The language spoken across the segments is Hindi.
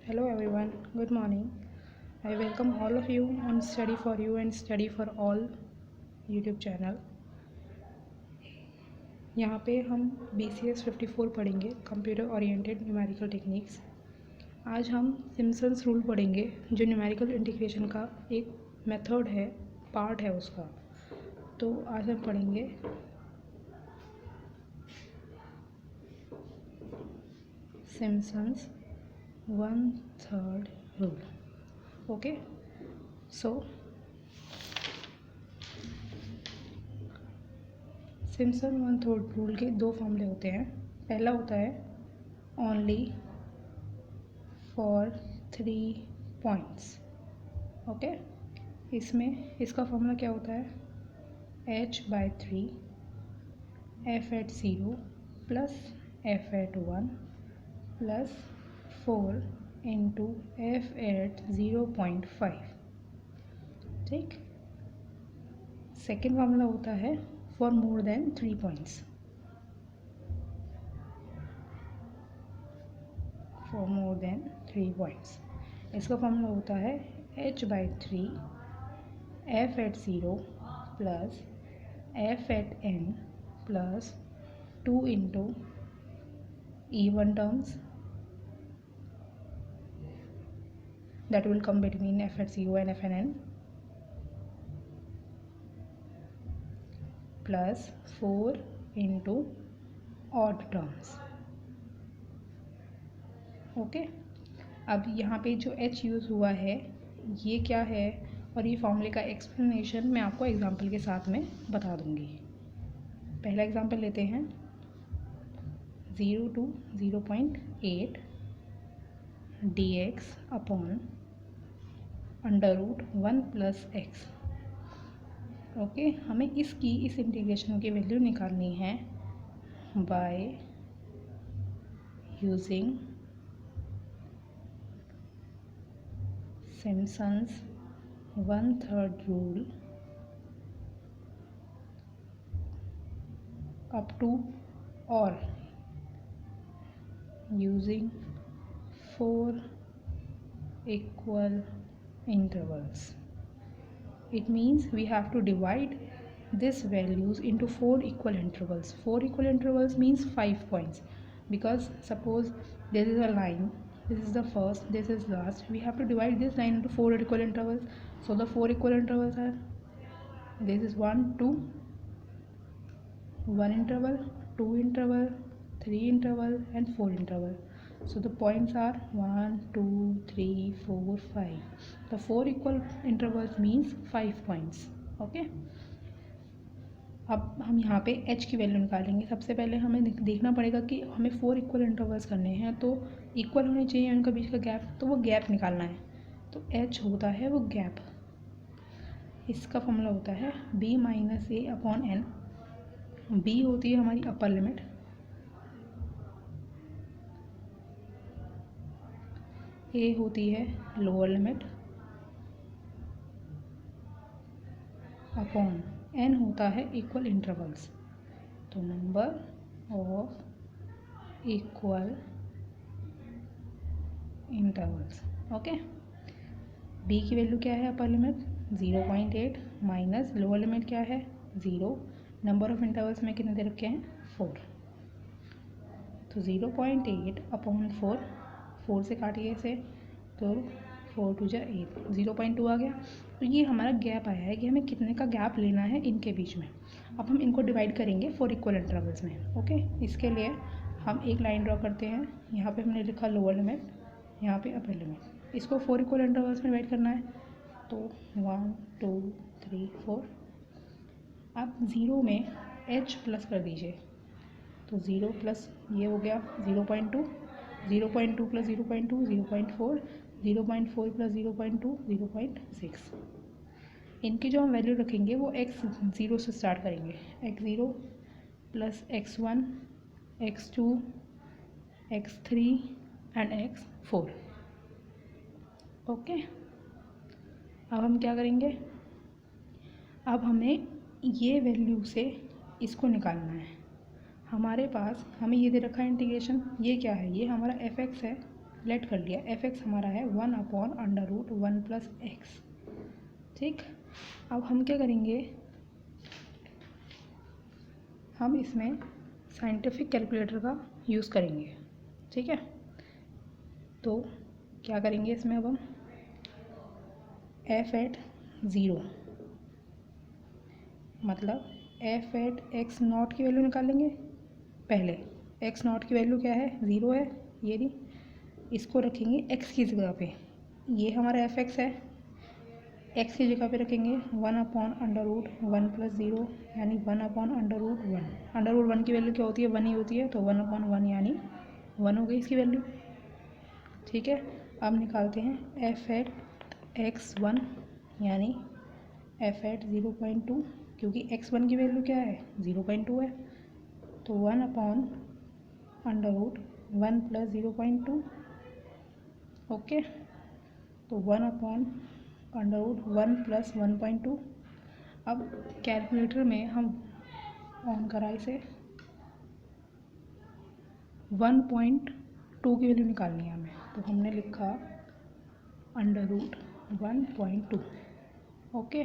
Hello everyone, good morning. I welcome all of you on Study for You and Study for All YouTube channel. यहाँ पे हम BCS 54 पढ़ेंगे, कंप्यूटर ओरिएंटेड न्यूमेरिकल टेक्निक्स। आज हम सिम्पसन्स रूल पढ़ेंगे जो न्यूमेरिकल इंटीग्रेशन का एक मेथड है, पार्ट है उसका। तो आज हम पढ़ेंगे Simpson's 1/3 rule. Okay, so Simpson 1/3 rule के दो फॉर्मूले होते हैं। पहला होता है ओनली फॉर 3 पॉइंट्स। ओके, इसमें इसका फॉर्मूला क्या होता है h/3 f/0 plus f/1 plus 4 into f/0.5। ठीक। सेकेंड फार्मूला होता है for more than 3 points. For more than 3 points इसका फार्मूला होता है h/3 f/0 plus f/n plus 2 into even terms that will come between f/0 and f/n plus 4 into odd terms। Okay, अब यहाँ पे जो h यूज़ हुआ है ये क्या है और ये फॉर्मूले का एक्सप्लेनेशन मैं आपको एग्जांपल के साथ में बता दूँगी। पहला एग्जांपल लेते हैं 0 to 0.8 dx upon √1 plus x. Okay, हमें इस इंटीग्रेशन की वैल्यू निकालनी है by using Simpson's 1/3 rule up to और using 4 equal intervals. It means we have to divide this values into 4 equal intervals. 4 equal intervals means 5 points, because suppose this is a line, this is the first, this is last, we have to divide this line into 4 equal intervals. So the 4 equal intervals are, this is 1 2 1 interval, 2 interval, 3 interval and 4 interval. So the points are 1 2 3 4 5. The 4 equal intervals means 5 points. Okay, अब हम यहाँ पे h की वैल्यू निकालेंगे। सबसे पहले हमें देखना पड़ेगा कि हमें 4 इक्वल इंटरवल्स करने हैं तो इक्वल होने चाहिए उनका बीच का गैप, तो वो गैप निकालना है। तो h होता है वो गैप। इसका फॉर्मूला होता है b - a upon n। b होती है हमारी अपर लिमिट, a होती है लोअर लिमिट, अपॉन n होता है इक्वल इंटरवल्स। तो number of equal intervals. Okay, b की वैल्यू क्या है upper limit 0.8 minus lower limit क्या है 0। नंबर ऑफ इंटरवल्स में कितने दे रखे हैं 4। तो 0.8 अपॉन 4 से काटिए इसे तो 4 2 जा 8, 0.2 आ गया। तो ये हमारा गैप आया है कि हमें कितने का गैप लेना है इनके बीच में। अब हम इनको डिवाइड करेंगे 4 इक्वल इंटरवल्स में। ओके, इसके लिए हम एक लाइन ड्रॉ करते हैं। यहाँ पे हमने लिखा लोअर लिमिट, यहाँ पे अपर लिमिट। इसको 4 इक्वल इंटरवल्स में डिवाइड करना है तो 1 2 3 4। अब 0 में h प्लस कर दीजिए तो 0 प्लस ये हो गया 0.2, 0.2 प्लस 0.2 0.4, 0.4 प्लस 0.2 0.6। इनकी जो हम वैल्यू रखेंगे वो x0 से स्टार्ट करेंगे। x0 plus x1 x2 x3 and x4। Okay, अब हम क्या करेंगे, अब हमें ये वैल्यू से इसको निकालना है। हमारे पास हमें ये दे रखा है इंटीग्रेशन, ये क्या है, ये हमारा f(x) है लेट कर लिया, एफ एक्स हमारा है 1/√1 + x। ठीक, अब हम क्या करेंगे, हम इसमें साइंटिफिक कैलकुलेटर का यूज़ करेंगे। ठीक है, तो क्या करेंगे इसमें, अब हम f@0 मतलब f(x0) की वैल्यू निकालेंगे। पहले x0 की वैल्यू क्या है, 0 है, ये नहीं, इसको रखेंगे x की जगह पे, ये हमारा fx है, x की जगह पे रखेंगे 1/√1 + 0 यानी 1/√1। √1 की वैल्यू क्या होती है, 1 ही होती है, तो 1/1 यानी 1 हो गई इसकी वैल्यू। ठीक है, अब निकालते हैं f(x1) यानी f(0.2), क्योंकि x1 की वैल्यू क्या है, 0.2 है, तो 1/√1 + 0.2। ओके, तो 1/√1 + 1.2। अब कैलकुलेटर में हम ऑन करा इसे, 1.2 की वैल्यू निकालनी है हमें, तो हमने लिखा √1.2। ओके,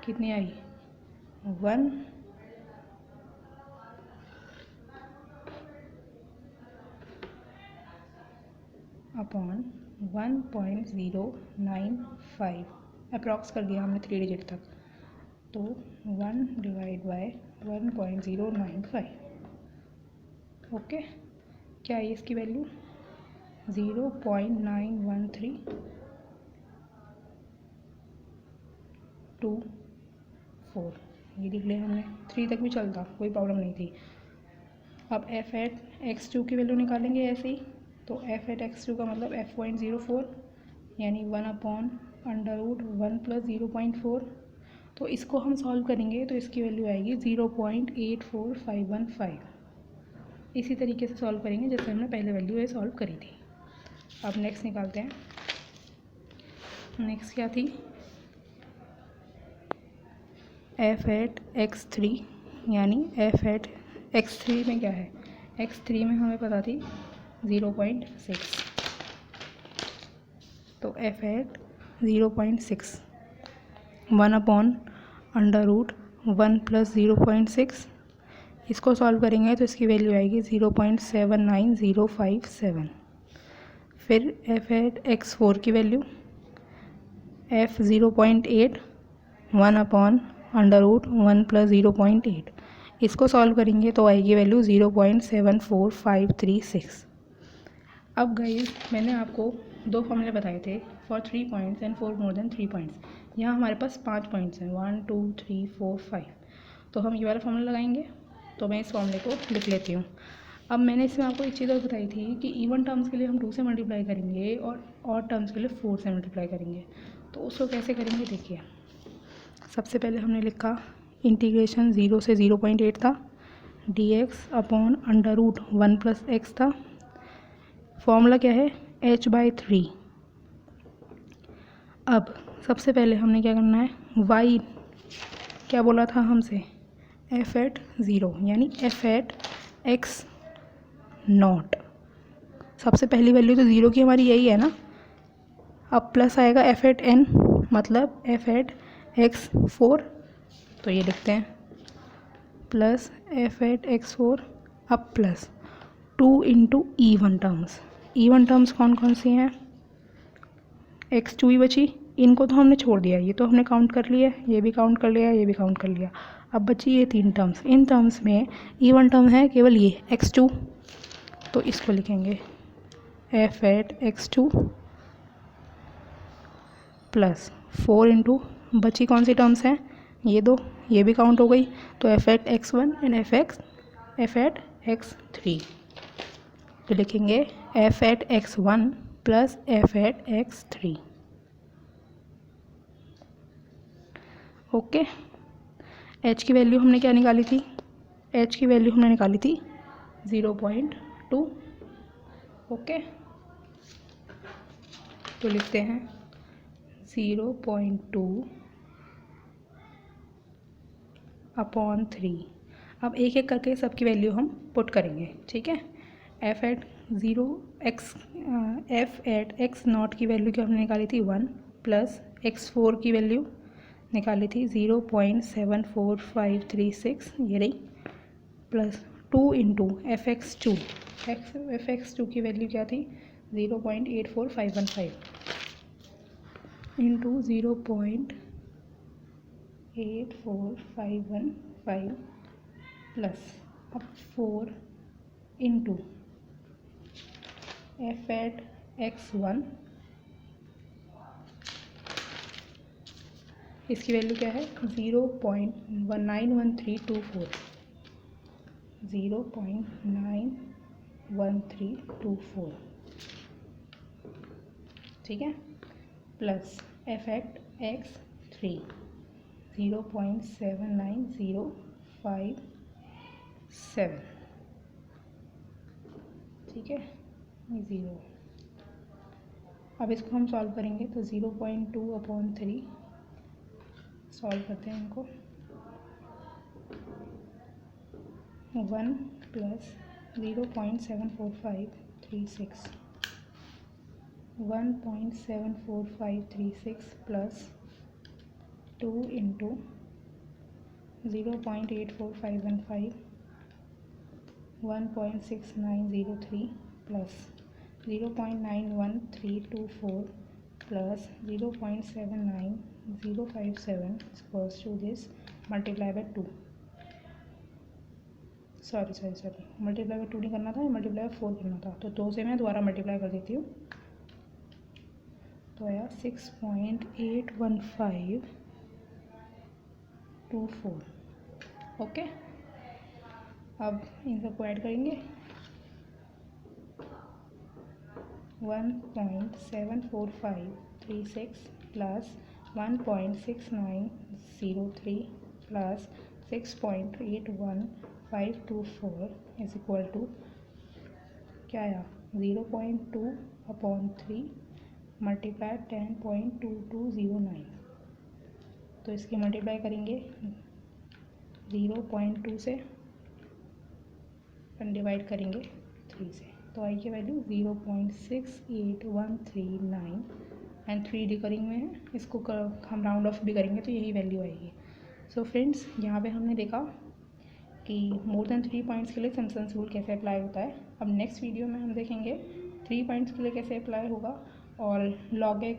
कितनी आई, 1/1.095 अप्रॉक्स कर दिया हमने 3 डिजिट तक, तो 1/1.095। ओके, क्या है इसकी वैल्यू, 0.91324, ये लिख लिया हमने, 3 तक भी चलता, कोई प्रॉब्लम नहीं थी। अब f(x2) की वैल्यू निकालेंगे ऐसे ही, तो f(x2) का मतलब f.04 यानी 1/√1 + 0.4। तो इसको हम सॉल्व करेंगे तो इसकी वैल्यू आएगी 0.84515। इसी तरीके से सॉल्व करेंगे जैसे हमने पहले वैल्यू ये सॉल्व करी थी। अब नेक्स्ट निकालते हैं, नेक्स्ट क्या थी, f(x3) यानी f(x3) में क्या है, x3 में हमें पता थी 0.6, तो f(0.6) 1/√1 + 0.6, इसको सॉल्व करेंगे तो इसकी वैल्यू आएगी 0.79057। फिर f(x4) की वैल्यू f(0.8) 1/√1 + 0.8, इसको सॉल्व करेंगे तो आएगी वैल्यू 0.74536। अब गाइस मैंने आपको 2 फॉर्मूले बताए थे for 3 points and for more than 3 points. यहाँ हमारे पास 5 पॉइंट्स हैं, 1 2 3 4 5, तो हम ये वाला फॉर्मूला लगाएंगे। तो मैं इस फॉर्मूले को लिख लेती हूँ। अब मैंने इसमें आपको एक चीज़ और बताई थी कि इवन टर्म्स के लिए हम 2 से मल्टीप्लाई करेंगे और ऑड टर्म्स के लिए 4 से मल्टीप्लाई करेंगे। तो उसको कैसे करेंगे देखिए, सबसे पहले हमने लिखा इंटीग्रेशन 0 से 0.8 था, dx/√1 + x था, फॉर्मूला क्या है h/3। अब सबसे पहले हमने क्या करना है, y क्या बोला था हमसे, f(0) यानी f(x0), सबसे पहली वैल्यू तो 0 की हमारी यही है ना। अब प्लस आएगा f(n) मतलब f(x4), तो ये लिखते हैं प्लस f(x4), अब plus 2 × even terms. Even terms कौन कौन सी हैं, x2 ही बची, इनको तो हमने छोड़ दिया, ये तो हमने काउंट कर लिया, ये भी काउंट कर लिया, ये भी काउंट कर लिया। अब बची ये 3 टर्म्स, इन टर्म्स में इवन टर्म है केवल ये x2, तो इसको लिखेंगे f(x2) प्लस 4 × बची कौन सी टर्म्स हैं, ये 2, ये भी काउंट हो गई, तो f(x1) एंड f(x3), तो लिखेंगे f(x1) plus f(x3). Okay, h की वैल्यू हमने क्या निकाली थी, h की वैल्यू हमने निकाली थी 0.2। ओके, तो लिखते हैं 0.2/3। अब एक एक करके सबकी वैल्यू हम पुट करेंगे। ठीक है, f(0)x F at x naught की वैल्यू क्या हमने निकाली थी 1 प्लस x4 की वैल्यू निकाली थी 0.74536 ये रही, plus 2 into F x two की वैल्यू क्या थी 0.84515 इंटू 0.84515 प्लस अब 4 इंटू एफ एट x1 इसकी वैल्यू क्या है 0.191324 0.91324 ठीक है, प्लस एफ एट x3 0.79057 ठीक है, ये 0। अब इसको हम सॉल्व करेंगे तो 0.2/3 सॉल्व करते हैं इनको, 1 plus 0.74536 1.74536 plus 2 into 0.84515 1.6903 plus 0.91324 plus 0.79057 equals to this multiply by 2 sorry multiply by 2 नहीं करना था, मल्टीप्लाई बाय 4 करना था, तो 2 से मैं दोबारा मल्टीप्लाई कर देती हूँ तो आया 6.81524 ओके। अब इन सबको ऐड करेंगे 1.74536 plus 1.6903 plus 6.81524 is equal to क्या आया 0.2/3 मल्टीप्लाई 10.2209। तो इसकी मल्टीप्लाई करेंगे 0.2 से डिवाइड करेंगे 3 से, तो आई की वैल्यू 0.68139 एंड 3 डिकरिंग में है, इसको हम राउंड ऑफ भी करेंगे तो यही वैल्यू आएगी। सो फ्रेंड्स, यहाँ पे हमने देखा कि मोर देन 3 पॉइंट्स के लिए सिम्पसन्स रूल कैसे अप्लाई होता है। अब नेक्स्ट वीडियो में हम देखेंगे 3 पॉइंट्स के लिए कैसे अप्लाई होगा और log x,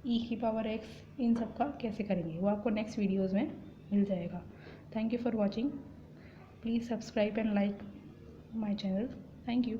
e⁻x इन सब का कैसे करेंगे, वो आपको नेक्स्ट वीडियोज़ में मिल जाएगा। Thank you for watching, please subscribe and like my channel. Thank you.